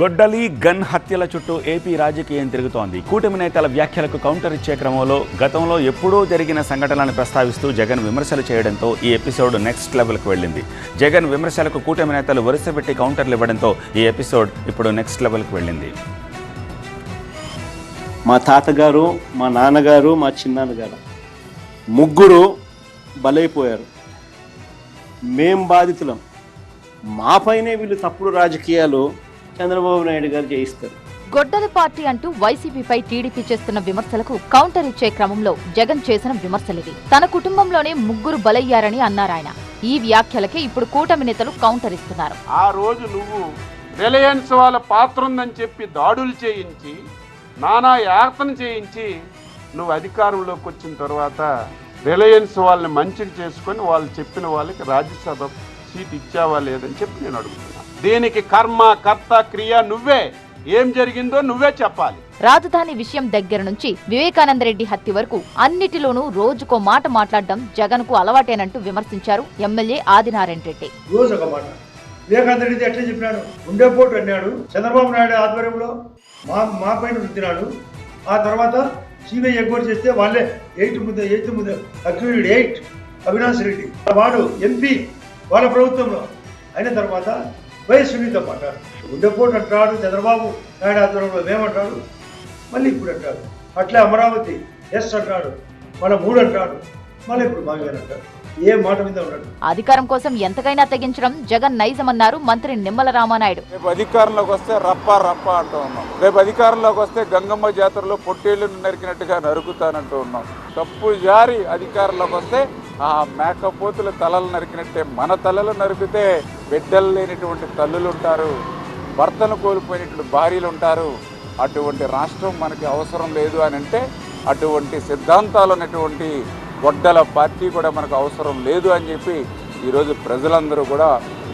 గొడ్డలి గన్ హత్యల చుట్టూ ఏపీ రాజకీయం తిరుగుతోంది. కూటమి నేతల వ్యాఖ్యలకు కౌంటర్ ఇచ్చే క్రమంలో గతంలో ఎప్పుడూ జరిగిన సంఘటనలను ప్రస్తావిస్తూ జగన్ విమర్శలు చేయడంతో ఈ ఎపిసోడ్ నెక్స్ట్ లెవెల్కు వెళ్ళింది. జగన్ విమర్శలకు కూటమి నేతలు వరుసపెట్టి కౌంటర్లు ఇవ్వడంతో ఈ ఎపిసోడ్ ఇప్పుడు నెక్స్ట్ లెవెల్కు వెళ్ళింది. మా తాతగారు, మా నాన్నగారు, మా చిన్నాన్నగారు ముగ్గురు బలైపోయారు. మేం బాధితులం. మాపైనే వీళ్ళు తప్పుడు రాజకీయాలు చంద్రబాబు నాయుడు గారు చేయిస్తారు. గొడ్డలి పార్టీ అంటూ వైసీపీపై టీడీపీ చేస్తున్న విమర్శలకు కౌంటర్ ఇచ్చే క్రమంలో జగన్ చేసిన విమర్శలివి. తన కుటుంబంలోనే ముగ్గురు బలయ్యారని అన్నారాయన. ఈ వ్యాఖ్యలకే ఇప్పుడు కూటమి నేతలు కౌంటర్ ఇస్తున్నారు. ఆ రోజు నువ్వు రిలయన్స్ వాళ్ళ పాత్ర ఉందని చెప్పి దాడులు చేయించి, నానా యాతన చేయించి, నువ్వు అధికారంలోకి వచ్చిన తర్వాత రిలయన్స్ వాళ్ళని మంచిగా చేసుకొని వాళ్ళు చెప్పిన వాళ్ళకి రాజ్యసభ సీట్ ఇచ్చావా లేదని చెప్పి నేను అడుగుతున్నా. దీనికి కర్మ కర్త క్రియ నువ్వే. ఏం జరిగిందో నువ్వే చెప్పాలి. రాజధాని విషయం దగ్గర నుంచి వివేకానంద రెడ్డి హత్య వరకు అన్నిటిలోనూ రోజుకో మాట మాట్లాడడం జగన్ కు అలవాటేనంటూ విమర్శించారు ఎమ్మెల్యే ఆదినారాయణ రెడ్డి. రోజు ఒక మాట వివేకానంద రెడ్డి ఎట్లా చెప్పినాడు, ఉండేపోటు అన్నాడు. చంద్రబాబు నాయుడు ఆధ్వర్యంలో మా పైన రుద్దినాడు. ఆ తర్వాత సిబిఐ ఎగ్వర్ చేస్తే వాళ్ళే 8 అక్యూజ్డ్ 8 అవినాష్ రెడ్డి వాడు ఎంపీ వాళ్ళ ప్రభుత్వంలో అయిన తర్వాత వైఎస్ సునీత అంటాడు, ఉండేపోటు అంటాడు. చంద్రబాబు నాయుడు ఆధ్వర్యంలో మేమంటాడు, మళ్ళీ ఇప్పుడు అంటాడు. అట్లే అమరావతి ఎస్ అంటాడు, మళ్ళీ 3 అంటాడు, మళ్ళీ ఇప్పుడు మాగారు అంటాడు. ఏ మాట మీద ఉన్నాడు. అధికారం కోసం ఎంతకైనా తెగించడం జగన్ నైజమన్నారు మంత్రి నిమ్మల రామానాయుడు. రేపు అధికారంలోకి వస్తే రప్ప అంటూ ఉన్నాం. రేపు అధికారంలోకి వస్తే గంగమ్మ జాతరలో పొట్టేళ్లను నరికినట్టుగా నరుకుతానంటూ ఉన్నాం. తప్పు జారి అధికారంలోకి వస్తే ఆ మేకపోతుల తలలు నరికినట్టే మన తలలు నరికితే బిడ్డలు లేనిటువంటి తల్లులు ఉంటారు, భర్తను కోల్పోయినటువంటి భార్యలు ఉంటారు. అటువంటి రాష్ట్రం మనకి అవసరం లేదు అని అంటే అటువంటి సిద్ధాంతాలు ఉన్నటువంటి గొడ్డల పార్టీ కూడా మనకు అవసరం లేదు అని చెప్పి ఈరోజు ప్రజలందరూ కూడా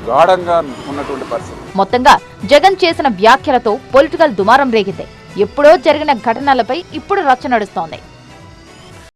గాఢంగా ఉన్నటువంటి పరిస్థితి. మొత్తంగా జగన్ చేసిన వ్యాఖ్యలతో పొలిటికల్ దుమారం రేగింది. ఎప్పుడో జరిగిన ఘటనలపై ఇప్పుడు రచ్చ నడుస్తోంది.